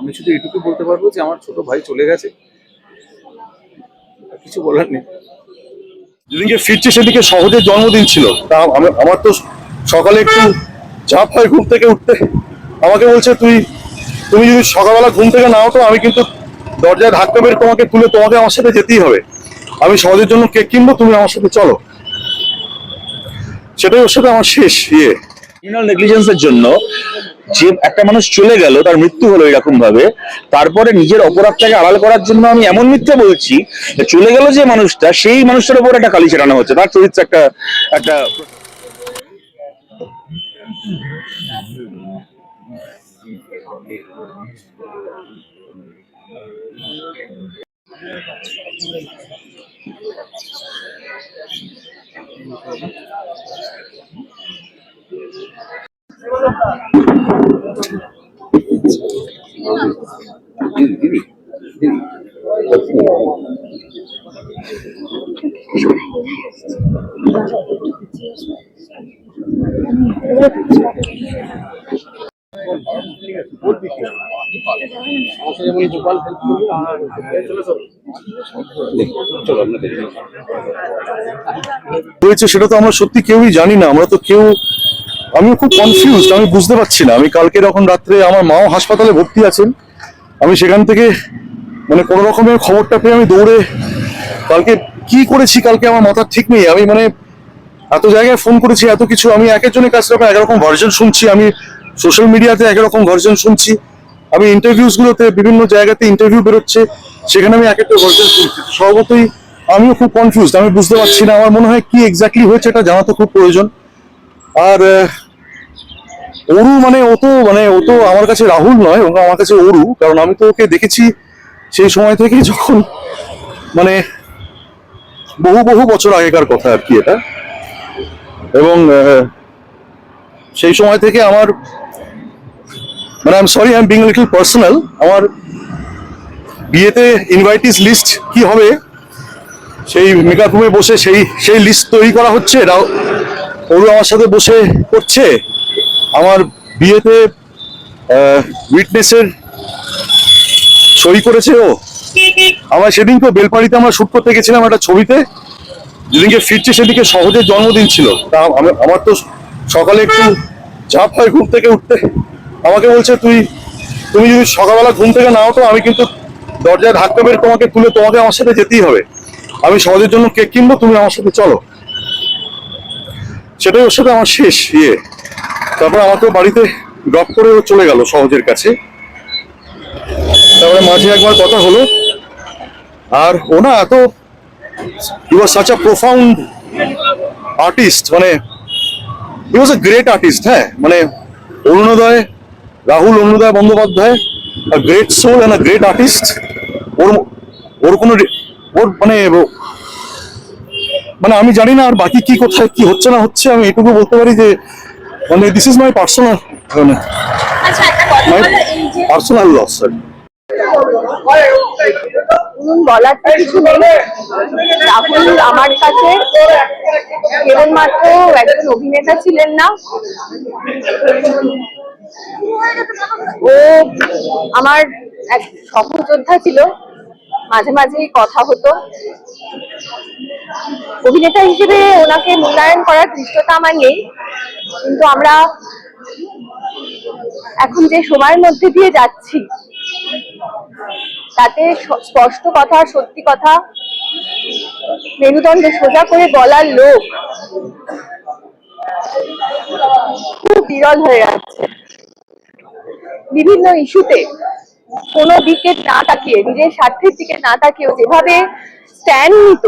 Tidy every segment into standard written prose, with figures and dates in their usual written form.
আমি শুধু এটুকু বলতে পারবো যে আমার ছোট ভাই চলে গেছে, আর কিছু বলার নেই। যেদিনকে ফিরছে সেদিকে সহজের জন্মদিন ছিল, তা আমার তো সকালে একটু চাপ হয় ঘুম থেকে উঠতে। আমাকে বলছে তুমি যদি সকালবেলা ঘুম থেকে না ওঠো, আমি কিন্তু দরজায় ধাক্কা মেরে তোমাকে তুলে তোমাকে আমার সাথে যেতেই হবে। আমি সহজের জন্য কেক কিনবো, তুমি আমার সাথে চলো। সেটাই ওর সাথে আমার শেষ ক্রিমিনাল নেগলিজেন্সের জন্য যে একটা মানুষ চলে গেল, তার মৃত্যু হলো এরকম ভাবে, তারপরে নিজের অপরাধটাকে আড়াল করার জন্য আমি এমন মিথ্যে বলছি, চলে গেল যে মানুষটা, সেই মানুষটার উপর একটা কালি ছেড়ানো হচ্ছে, তার চরিত্র একটা একটা হয়েছে সেটা তো আমরা সত্যি কেউই জানি না। আমরা তো কেউ, আমিও খুব কনফিউজড, আমি বুঝতে পারছি না। আমি কালকে যখন রাত্রে, আমার মাও হাসপাতালে ভর্তি আছেন, আমি সেখান থেকে মানে কোনো রকমের খবরটা পেয়ে আমি দৌড়ে, কালকে কি করেছি কালকে আমার মাথার ঠিক নেই। আমি মানে এত জায়গায় ফোন করেছি, এত কিছু, আমি এক একজনের কাছ থেকে একরকম ভার্জন শুনছি, আমি সোশ্যাল মিডিয়াতে একরকম ভার্জন শুনছি, আমি ইন্টারভিউস গুলোতে বিভিন্ন জায়গাতে ইন্টারভিউ বেরোচ্ছে, সেখানে আমি এক একটা ভার্জন শুনছি। স্বভাবতই আমিও খুব কনফিউজড, আমি বুঝতে পারছি না। আমার মনে হয় কি এক্স্যাক্টলি হয়েছে এটা জানা তো খুব প্রয়োজন। আর অরু ও তো আমার কাছে রাহুল নয়, ও আমার কাছে অরু, কারণ আমি তো ওকে দেখেছি সেই সময় থেকে, যখন মানে বহু বহু বছর আগেকার কথা আর কি এটা। এবং সেই সময় থেকে আমার মানে I am sorry, I am being little personal, আমার বিয়েতে ইনভাইটিস লিস্ট কি হবে সেই মেকআপ রুমে বসে সেই লিস্ট তৈরি করা হচ্ছে। ওরও আমার সাথে বসে করছে। আমার বিয়েতে উইটনেসের সই করেছে ও। আমার সেদিনকে বেলপাড়িতে আমরা শুট করতে গেছিলাম একটা ছবিতে, যেদিনকে ফিরছে সেদিকে সহজের জন্মদিন ছিল, তা আমার তো সকালে একটু চাপ হয় ঘুম থেকে উঠতে। আমাকে বলছে তুমি যদি সকালবেলা ঘুম থেকে না ওঠো, আমি কিন্তু দরজায় ধাক্কা মেরে তোমাকে তুলে তোমাকে আমার সাথে যেতেই হবে। আমি সহজের জন্য কেক কিনবো, তুমি আমার সাথে চলো। সেটাই ওর সাথে আমার শেষ তারপরে আমাকে বাড়িতে ড্রপ করে ও চলে গেল সহজের কাছে। তারপরে মাঝে একবার কথা হলো। আর ও না এত, he was such a profound artist, মানে he was a great artist. হ্যাঁ, মানে Rahul Arunoday Bandyopadhyay, a great soul and a great artist. ওর কোনো ওর মানে আমি জানি না আর বাকি কি কোথায় কি হচ্ছে না হচ্ছে। আমি এটুকু বলতে পারি যে মানে this is my personal loss. বলার তো কিছু নেই। রাহুল আমার কাছে কেবলমাত্র একজন অভিনেতা ছিলেন না, ও আমার এক সহযোদ্ধা ছিল। মাঝে মাঝেই কথা হতো। অভিনেতা হিসেবে ওনাকে মূল্যায়ন করার ধৃষ্টতা আমার নেই, কিন্তু আমরা এখন যে সময়ের মধ্যে দিয়ে যাচ্ছি তাতে স্পষ্ট কথা, সত্যি কথা মেরুদণ্ডে সোজা করে বলার লোক খুব বিরল হয়ে যাচ্ছে। বিভিন্ন ইস্যুতে কোনো দিকে না তাকিয়ে, নিজের স্বার্থের দিকে না তাকিয়ে যেভাবে স্ট্যান্ড নিত,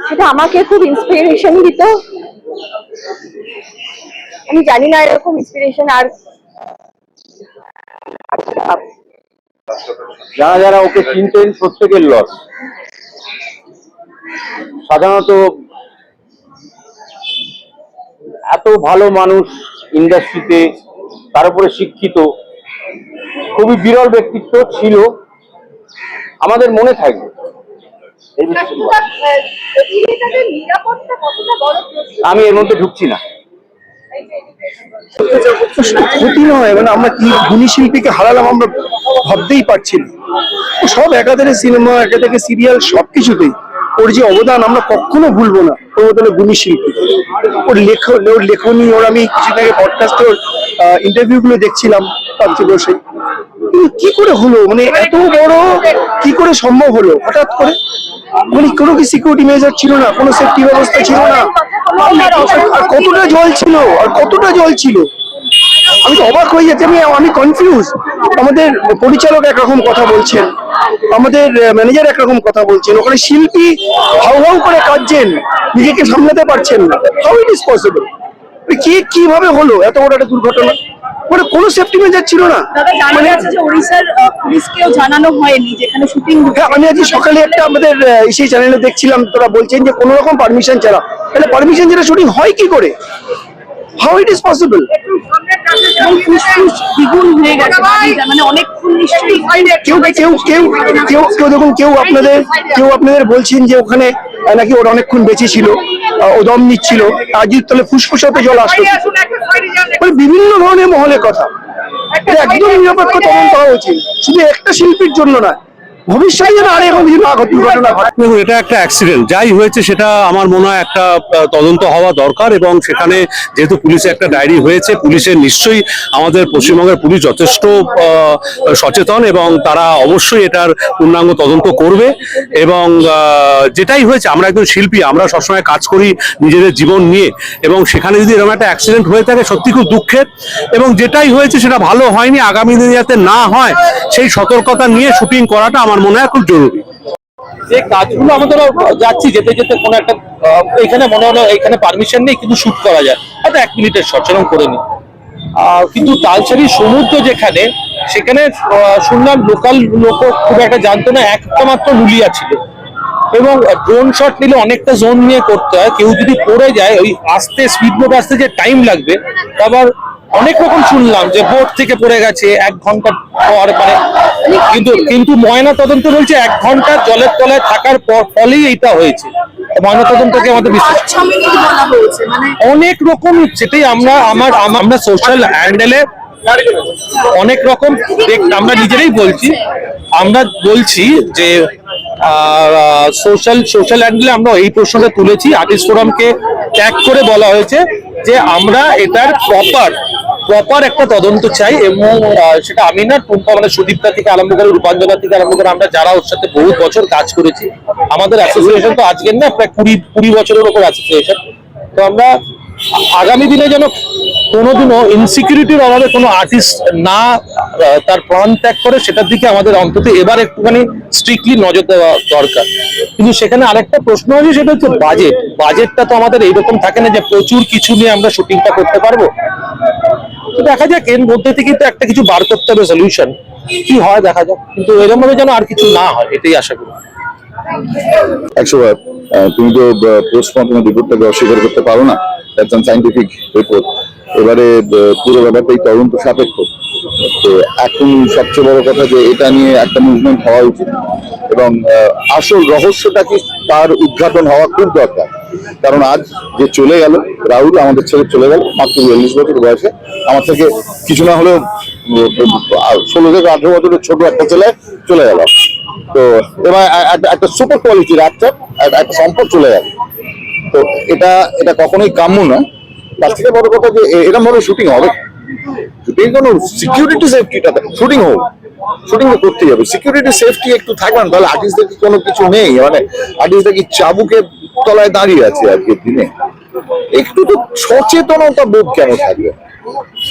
সেটা আমাকে খুব ইন্সপিরেশন দিত। আমি জানি না এরকম ইন্সপিরেশন আর যারা ওকে চিনতেন প্রত্যেকের লস। সাধারণত এত ভালো মানুষ ইন্ডাস্ট্রিতে, তার উপরে শিক্ষিত, খুবই বিরল ব্যক্তিত্ব ছিল, আমাদের মনে থাকবে। আমি এর মধ্যে ঢুকছি না। ক্ষতি নয়, মানে আমরা কি গুণী শিল্পীকে হারালাম আমরা ভাবতেই পারছি না। সব একাধারে সিনেমা, একাধারে সিরিয়াল, সবকিছুতেই ওর যে অবদান আমরা কখনো ভুলবো না। ওর মতন গুণী শিল্পী, ওর লেখনী, ওর আমি কিছুদিন আগে পডকাস্টে ওর ইন্টারভিউ গুলো দেখছিলাম পাত্রে বসে। কি করে হলো, মানে এত বড় কি করে সম্ভব হলো হঠাৎ করে? মানে কোনো কি সিকিউরিটি মেজার ছিল না, কোনো সেফটি ব্যবস্থা ছিল না, আর কতটা জল ছিল, আর কতটা জল ছিল। আমি তো অবাক হয়ে যাচ্ছি, আমি কনফিউজ। আমাদের পরিচালক একরকম কথা বলছেন, আমাদের ম্যানেজার একরকম কথা বলছেন, ওখানে শিল্পী হাউ হাউ করে কাঁদছেন, নিজেকে সামলাতে পারছেন না। How it is possible? কিভাবে হলো এত বড় একটা দুর্ঘটনা? মানে কোনো সেফটি মেজার ছিল না। মানে ওড়িশার পুলিশকেও জানানো হয়নি যেখানে শুটিং। হ্যাঁ, আমি আজকে সকালে একটা আমাদের সেই চ্যানেলে দেখছিলাম, তোরা বলছেন যে কোনো রকম পারমিশন ছাড়া। তাহলে পারমিশন ছাড়া শুটিং হয় কি করে? How it is possible? ফুসফুস দ্বিগুণ হয়ে গেছে, মানে অনেকক্ষণ নিশ্চয়ই কেউ দেখুন, কেউ আপনাদের বলছেন যে ওখানে নাকি ওর অনেকক্ষণ বেঁচে ছিল, ও দম নিচ্ছিল, আজই তাহলে ফুসফুসাতে জল আসলো। মানে বিভিন্ন ধরনের মহলের কথা। এটা একদম নিরপেক্ষ তদন্ত হওয়া উচিত, শুধু একটা শিল্পীর জন্য না, ভবিষ্যতে যেন আর এরকম কিছু দুর্ঘটনা ঘটে। দেখুন, এটা একটা অ্যাক্সিডেন্ট, যাই হয়েছে সেটা আমার মনে হয় একটা তদন্ত হওয়া দরকার। এবং সেখানে যেহেতু পুলিশে একটা ডায়েরি হয়েছে, পুলিশের নিশ্চয়ই, আমাদের পশ্চিমবঙ্গের পুলিশ যথেষ্ট সচেতন এবং তারা অবশ্যই এটার পূর্ণাঙ্গ তদন্ত করবে। এবং যেটাই হয়েছে, আমরা একজন শিল্পী, আমরা সবসময় কাজ করি নিজেদের জীবন নিয়ে, এবং সেখানে যদি এরকম একটা অ্যাক্সিডেন্ট হয়ে থাকে সত্যি খুব দুঃখের। এবং যেটাই হয়েছে সেটা ভালো হয়নি, আগামী দিনে যাতে না হয় সেই সতর্কতা নিয়ে শুটিং করাটা আমার মনে হয় খুব জরুরি। যে কাজগুলো আমাদের যাচ্ছি, যেতে যেতে কোনো একটা এখানে মনে হলো এখানে পারমিশন নেই কিন্তু শুট করা যায়, হয়তো 1 মিনিটের শট সেরকম করে নি। কিন্তু তালসারি সমুদ্র যেখানে, সেখানে শুনলাম লোকাল লোক খুব একটা জানতো না, একটা মাত্র লুলিয়া ছিল। এবং ড্রোন শট নিলে অনেকটা জোন নিয়ে করতে হয়, কেউ যদি পড়ে যায় ওই আসতে স্পিড বোট আসতে যে টাইম লাগবে, আবার অনেক রকম শুনলাম যে বোট থেকে পড়ে গেছে 1 ঘন্টা পর, মানে কিন্তু ময়না তদন্ত বলছে 1 ঘন্টা জলের তলায় থাকার ফলেই এইটা হয়েছে। ময়না তদন্তকে আমাদের বিশ্বাস অনেক রকম, সেটাই আমরা সোশ্যাল হ্যান্ডেলে অনেক রকম আমরা নিজেরাই বলছি, আমরা বলছি যে সোশ্যাল হ্যান্ডেলে আমরা এই প্রশ্নটা তুলেছি, আর্টিস্ট ফোরামকে ট্যাগ করে বলা হয়েছে যে আমরা এটার প্রপার একটা তদন্ত চাই। এবং সেটা আমি না, টুম্পা মানে সুদীপ্তা থেকে আরম্ভ করে, রূপাঞ্জনা থেকে আরম্ভ করে, আমরা যারা ওর সাথে বহু বছর কাজ করেছি, আমাদের অ্যাসোসিয়েশন তো আজকের না, প্রায় 20 বছরের ওপর অ্যাসোসিয়েশন। তো আমরা আগামী দিনে যেন কোনোদিনও ইনসিকিউরিটির অভাবে কোনো আর্টিস্ট না তার প্রাণ ত্যাগ করে, সেটার দিকে আমাদের অন্তত এবার একটুখানি স্ট্রিক্টলি নজর দেওয়া দরকার। কিন্তু সেখানে আরেকটা প্রশ্ন আছে, সেটা হচ্ছে বাজেটটা তো আমাদের এইরকম থাকে না যে প্রচুর কিছু নিয়ে আমরা শুটিংটা করতে পারবো। তো দেখা যাক, এর মধ্যে থেকে তো একটা কিছু বার করতে হবে সলিউশন, কি হয় দেখা যাক। কিন্তু এরকম ভাবে যেন আর কিছু না হয়, এটাই আশা করি। 100বার তুমি তো পোস্টমর্টম রিপোর্টটাকে অস্বীকার করতে পারো না, একজন সাইন্টিফিক রিপোর্ট। এবারে পুরো ব্যাপারটাই তদন্ত সাপেক্ষ। তো এখন সবচেয়ে বড় কথা যে এটা নিয়ে একটা মুভমেন্ট হওয়া উচিত, এবং আসল রহস্যটা কি তার উদ্ঘাটন হওয়া খুব দরকার। কারণ আজ যে চলে গেল রাহুল, আমাদের ছেলে চলে গেল মাত্র 42 বছর বয়সে, আমার থেকে কিছু না হলেও 16 থেকে 18 বছরের ছোট একটা ছেলে চলে গেল। তো এবার একটা সুপার কোয়ালিটির একটা সম্পদ চলে গেল। তো এটা কখনোই কাম্য না। তার থেকে বড় কথা যে এরকম ভাবে শুটিং হবে, শুটিং কোনো সিকিউরিটি সেফটিটা, শুটিং হোক, শুটিং তো করতেই হবে, সিকিউরিটি সেফটি একটু থাকবে না, তাহলে আর্টিস্টদের কোনো কিছু নেই, মানে আর্টিস্টদের কি চাবুকের তলায় দাঁড়িয়ে আছে আজকের দিনে? একটু তো সচেতনতা বোধ কেন থাকবে?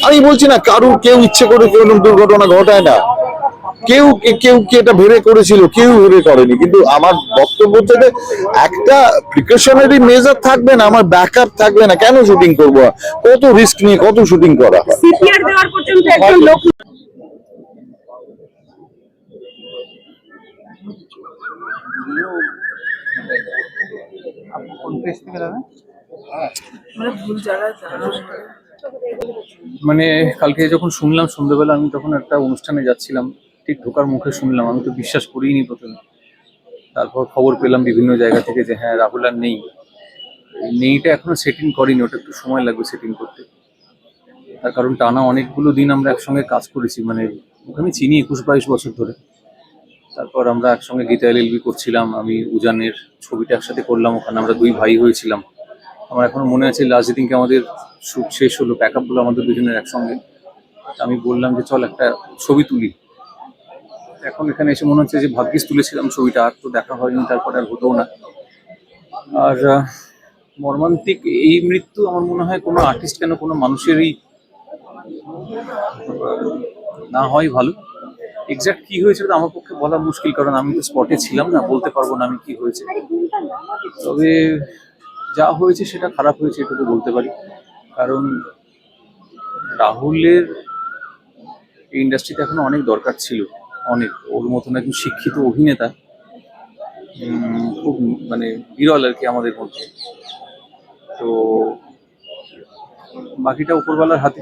আমি বলছি না কেউ ইচ্ছে করে কেউ দুর্ঘটনা ঘটায় না, কেউ এটা ভেবে করেছিল, কেউ ভেবে করেনি। কিন্তু আমার বক্তব্য হচ্ছে যে একটা প্রিকশনারি মেজার থাকবে না, আমার ব্যাকআপ থাকবে না, কেন শুটিং করবো? কত রিস্ক নিয়ে কত শুটিং করা হয়। সিপিআর দেওয়ার পর্যন্ত একজন লোক মানে কালকে যখন শুনলাম সন্ধ্যেবেলা, আমি তখন একটা অনুষ্ঠানে যাচ্ছিলাম, ঠিক ঢোকার মুখে শুনলাম, আমি তো বিশ্বাস করিনি প্রথমে। তারপর খবর পেলাম বিভিন্ন জায়গা থেকে যে হ্যাঁ রাহুল আর নেইটা এখনো সেটিং করেনি, ওটা একটু সময় লাগবে সেটিং করতে। তার কারণ টানা অনেকগুলো দিন আমরা একসঙ্গে কাজ করেছি, মানে ওকে আমি চিনি 21-22 বছর ধরে। তারপর আমরা একসঙ্গে গীতা এলএলবি করছিলাম, আমি উজানের ছবিটা একসাথে করলাম, ওখানে আমরা 2 ভাই হয়েছিলাম। আমার এখনো মনে আছে লাস্ট দিনকে আমাদের শুট শেষ হলো, প্যাক আপ হলো আমাদের দুজনের একসঙ্গে। আমি বললাম যে চল একটা ছবি তুলি। এখন এখানে এসে মনে হচ্ছে যে ভাগ্যিস তুলেছিলাম ছবিটা, আর তো দেখা হয়নি, তারপরে আর হতো না। আর মর্মান্তিক এই মৃত্যু আমার মনে হয় কোনো আর্টিস্ট কেন কোনো মানুষেরই না হয় ভালো। এক্সাক্ট কি হয়েছে তো আমার পক্ষে বলা মুশকিল, কারণ আমি তো স্পটে ছিলাম না, বলতে পারবো না আমি কি হয়েছে। তবে যা হয়েছে সেটা খারাপ হয়েছে এটুকু বলতে পারি, কারণ রাহুলের এই ইন্ডাস্ট্রিতে এখনো অনেক দরকার ছিল, অনেক। ওর মতন একজন শিক্ষিত অভিনেতা খুব মানে বিরল আর কি আমাদের মধ্যে। তো বাকিটা উপরওয়ালার হাতে।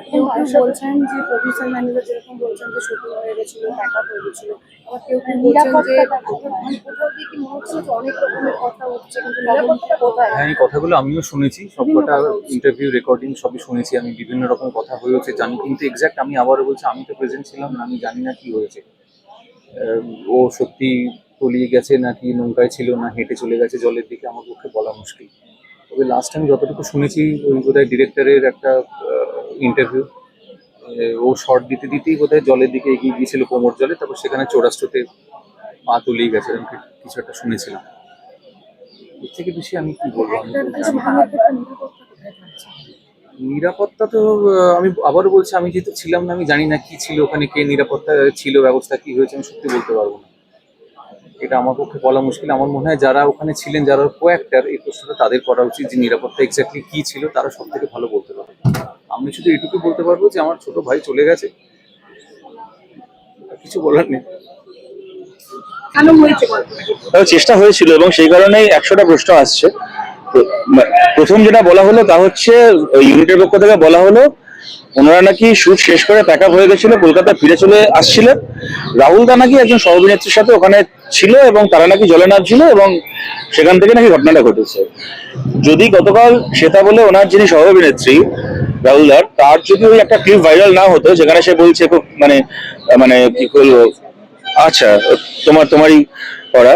কেউ কেউ বলছেন যে প্রডিউসার ম্যানেজার যেরকম বলছেন যে শুটিং হয়ে গেছিল, প্যাকআপ হয়ে গেছিল, আবার কেউ কেউ বলছেন যে কোথাও দিয়ে কি মনে হচ্ছে যে অনেক রকমের কথা উঠছে, কিন্তু নিরাপত্তা কোথায়? হ্যাঁ, এই কথাগুলো আমিও শুনেছি, সবকটা ইন্টারভিউ রেকর্ডিং সবই শুনেছি আমি, বিভিন্ন রকম কথা হয়েছে জানি, কিন্তু এক্সাক্ট আমি আবারও বলছি আমি তো প্রেজেন্ট ছিলাম না, আমি জানি না কি হয়েছে। ও সত্যি তলিয়ে গেছে নাকি নৌকায় ছিল, না হেঁটে চলে গেছে জলের দিকে, আমার পক্ষে বলা মুশকিল। তবে লাস্ট আমি যতটুকু শুনেছি ওই বোধহয় ডিরেক্টরের একটা ইন্টারভিউ, ও শর্ট দিতে দিতেই বোধহয় জলের দিকে এগিয়ে গিয়েছিল কোমর জলে, তারপর সেখানে চোরাস্রোতে পা তলিয়ে গেছে, আমি কিছু একটা শুনেছিলাম। এর থেকে বেশি আমি কি বলবো, আমি তো জানি না। নিরাপত্তা তো আমি আবারও বলছি আমি যেহেতু ছিলাম না, আমি জানি না কি ছিল ওখানে, কে নিরাপত্তা ছিল, ব্যবস্থা কি হয়েছে, আমি সত্যি বলতে পারবো না। এটা আমার পক্ষে বলা মুশকিল। আমার মনে হয় যারা ওখানে ছিলেন, যারা কো-অ্যাক্টর, এই প্রশ্নটা তাদের করা উচিত যে নিরাপত্তা এক্স্যাক্টলি কি ছিল, তারা সব থেকে ভালো বলতে পারে। আমি শুধু এটুকু বলতে পারবো যে আমার ছোট ভাই চলে গেছে, আর কিছু বলার নেই। ভালো হয়েছে চেষ্টা হয়েছিল এবং সেই কারণেই 100টা প্রশ্ন আসছে। তো প্রথম যেটা বলা হলো তা হচ্ছে ইউনিটের পক্ষ থেকে বলা হলো ওনারা নাকি শুট শেষ করে প্যাক আপ হয়ে গেছিল, কলকাতা ফিরে চলে আসছিলেন। রাহুল দা নাকি একজন সহ-অভিনেত্রীর সাথে ওখানে ছিল এবং তারা নাকি জলে নামছিল এবং সেখান থেকে নাকি ঘটনাটা ঘটেছে। যদি গতকাল শ্বেতা বলে ওনার যিনি সহ-অভিনেত্রী রাহুল দার, তার যদি ওই একটা ক্লিপ ভাইরাল না হতো যেখানে সে বলছে খুব মানে মানে কি বলবো, আচ্ছা তোমারই করা,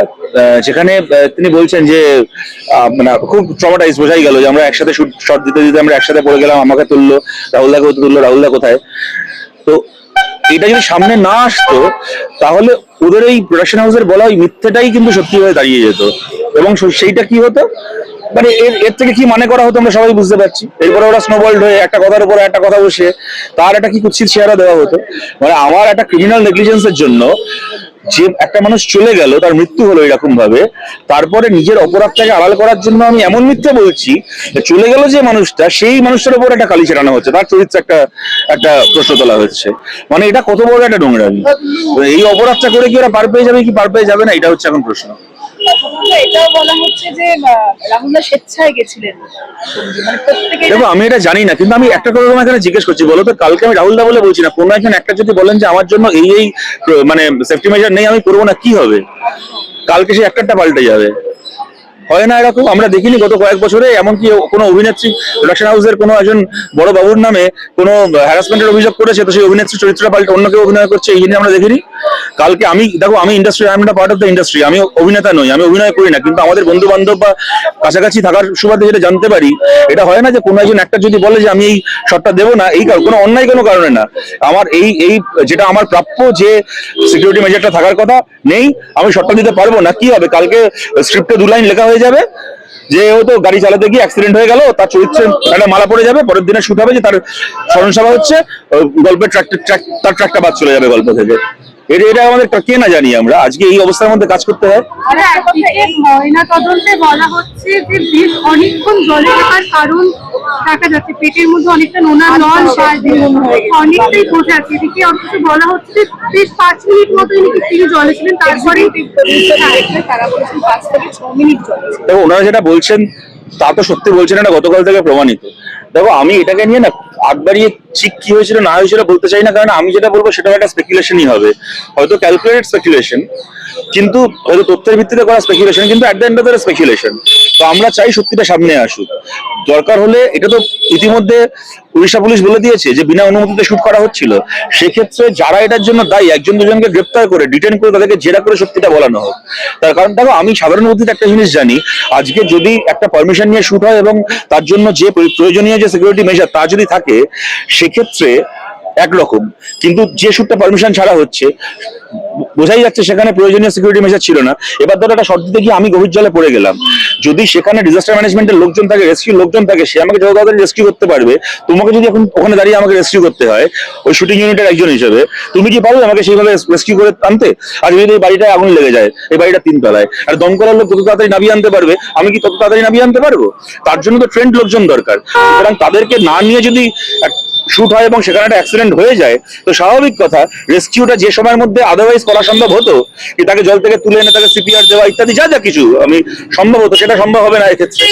যেখানে তিনি বলছেন যে মানে খুব ট্রমাটাইজ, বোঝাই গেল যে আমরা একসাথে শট দিতে দিতে আমরা একসাথে পড়ে গেলাম, আমাকে তুললো, রাহুলদাকে তুললো, রাহুলদা কোথায়। তো এটা যদি সামনে না আসতো তাহলে ওদের এই প্রোডাকশন হাউসের বলা ওই মিথ্যেটাই কিন্তু সত্যি হয়ে দাঁড়িয়ে যেত, এবং সেইটা কি হতো মানে এর থেকে কি মানে করা হতো আমরা সবাই বুঝতে পারছি। এরপরে ওরা স্নোবল্ড হয়ে একটা কথার উপরে একটা কথা বসে তার একটা কি কুৎসিত শেয়ারও দেওয়া হতো। মানে আমার একটা ক্রিমিনাল নেগলিজেন্সের জন্য যে একটা মানুষ চলে গেল, তার মৃত্যু হলো এরকম ভাবে, তারপরে নিজের অপরাধটাকে আড়াল করার জন্য আমি এমন মিথ্যে বলছি, চলে গেল যে মানুষটা, সেই মানুষটার উপর একটা কালি ছেড়ানো হচ্ছে, তার চরিত্রে একটা প্রশ্ন তোলা হচ্ছে। মানে এটা কত বড় একটা নোংরামি। এই অপরাধটা করে কি ওরা পার পেয়ে যাবে কি পার পেয়ে যাবে না, এটা হচ্ছে এখন প্রশ্ন। এটাও বলা হচ্ছে যে রাহুলদা স্বেচ্ছায় গেছিলেন, মানে প্রত্যেকে। দেখো আমি এটা জানি না, কিন্তু আমি একটা কথা তোমার এখানে জিজ্ঞেস করছি, বলো তো কালকে আমি রাহুলদা বলে বলছি না, কোনো একজন একটা যদি বলেন যে আমার জন্য এই মানে সেফটি মেজার নেই, আমি করবো না, কি হবে? কালকে সে একটা পাল্টে যাবে। হয় না এরকম? আমরা দেখিনি গত কয়েক বছরে এমনকি কোনো অভিনেত্রী প্রোডাকশন হাউসের কোনো একজন বড় বাবুর নামে কোনো হ্যারাসমেন্টের অভিযোগ করেছে, তো সেই অভিনেত্রী চরিত্রটা পাল্টে অন্য কেউ অভিনয় করছে, এই জিনিস আমরা দেখিনি। কালকে আমি দেখো, আমি industry, I am part of the industry, আমি অভিনেতা নই, আমি অভিনয় করি না, কিন্তু আমাদের বন্ধু বান্ধব বা কাছাকাছি থাকার সুবাদে যেটা জানতে পারি, এটা হয় না যে কোনো একজন একটা যদি বলে যে আমি এই শটটা দেবো না, এই কোনো অন্যায় কোনো কারণে না, আমার এই যেটা আমার প্রাপ্য যে সিকিউরিটি মেজারটা থাকার কথা নেই, আমি শটটা দিতে পারবো না, কি হবে? কালকে স্ক্রিপ্টে 2 লাইন লেখা হয়ে যাবে যে ও তো গাড়ি চালাতে গিয়ে অ্যাক্সিডেন্ট হয়ে গেল, তার চরিত্রে একটা মালা পড়ে যাবে, পরের দিনে শুট হবে যে তার স্মরণ সভা হচ্ছে, গল্পের তার ট্র্যাকটা বাদ চলে যাবে গল্প থেকে। এটা আমাদের কে না জানি আমরা আজকে এই অবস্থার মধ্যে কাজ করতে হয়। ময়না তদন্তে বলা হচ্ছে যে বেশ অনেকক্ষণ জলে থাকার কারণ দেখা যাচ্ছে, পেটের মধ্যে অনেকটা নোনা জল অনেকটাই বসে আছে, এদিকে অথচ বলা হচ্ছে যে বেশ 5 মিনিট মতো তিনি জলে ছিলেন, তারপরে তারা বলেছেন 5 থেকে 6 মিনিট জলে। দেখো ওনারা যেটা বলছেন তা তো সত্যি বলছেন, এটা গতকাল থেকে প্রমাণিত। দেখো আমি এটাকে নিয়ে না 8 বাড়িয়ে ঠিক কি হয়েছিল না হয়েছিল বলতে চাই না, কারণ আমি যেটা বলবো সেটা একটা স্পেকুলেশনই হবে, হয়তো ক্যালকুলেটেড স্পেকুলেশন, কিন্তু হয়তো তথ্যের ভিত্তিতে করা স্পেকুলেশন, কিন্তু at the end of the speculation. তো আমরা চাই সত্যিটা সামনে আসুক। দরকার হলে, এটা তো ইতিমধ্যে উড়িষ্যা পুলিশ বলে দিয়েছে যে বিনা অনুমতিতে শুট করা হচ্ছিল, সেক্ষেত্রে যারা এটার জন্য দায়ী একজন দুজনকে গ্রেপ্তার করে ডিটেন করে তাদেরকে জেরা করে সত্যিটা বলানো হোক। তার কারণ দেখো, আমি সাধারণ বুদ্ধিতে একটা জিনিস জানি, আজকে যদি একটা পারমিশন নিয়ে শুট হয় এবং তার জন্য যে প্রয়োজনীয় যে সিকিউরিটি মেজার তা যদি থাকে, সেক্ষেত্রে একরকম, কিন্তু যে শুটটা পারমিশন ছাড়া হচ্ছে বোঝাই যাচ্ছে সেখানে প্রয়োজনীয় সিকিউরিটি মেজার ছিল না। এবার ধরো একটা শর্ত দিতে গিয়ে আমি গভীর জলে পড়ে গেলাম, যদি সেখানে ডিজাস্টার ম্যানেজমেন্টের লোকজন থাকে, রেস্কিউ লোকজন থাকে, সে আমাকে যত তাড়াতাড়ি রেস্কিউ করতে পারবে। তোমাকে যদি এখন ওখানে দাঁড়িয়ে আমাকে রেস্কিউ করতে হয় ওই শুটিং ইউনিটের একজন হিসেবে, তুমি কি পারবে আমাকে সেইভাবে রেস্কিউ করে আনতে? আর যদি এই বাড়িটায় আগুন লেগে যায়, এই বাড়িটা 3 তলায়, আর দমকলের লোক যত তাড়াতাড়ি নামিয়ে আনতে পারবে, আমি কি তত তাড়াতাড়ি নামিয়ে আনতে পারবো? তার জন্য তো ট্রেন্ড লোকজন দরকার। সুতরাং তাদেরকে না নিয়ে যদি শুট হয় এবং সেখানে একটা অ্যাক্সিডেন্ট হয়ে যায়, তো স্বাভাবিক কথা রেস্কিউটা যে সময়ের মধ্যে আদারওয়াইজ করা সম্ভব হতো, কি তাকে জল থেকে তুলে এনে তাকে সিপিআর দেওয়া ইত্যাদি যা যা কিছু আমি সম্ভব হতো, সেটা সম্ভব হবে না এক্ষেত্রে।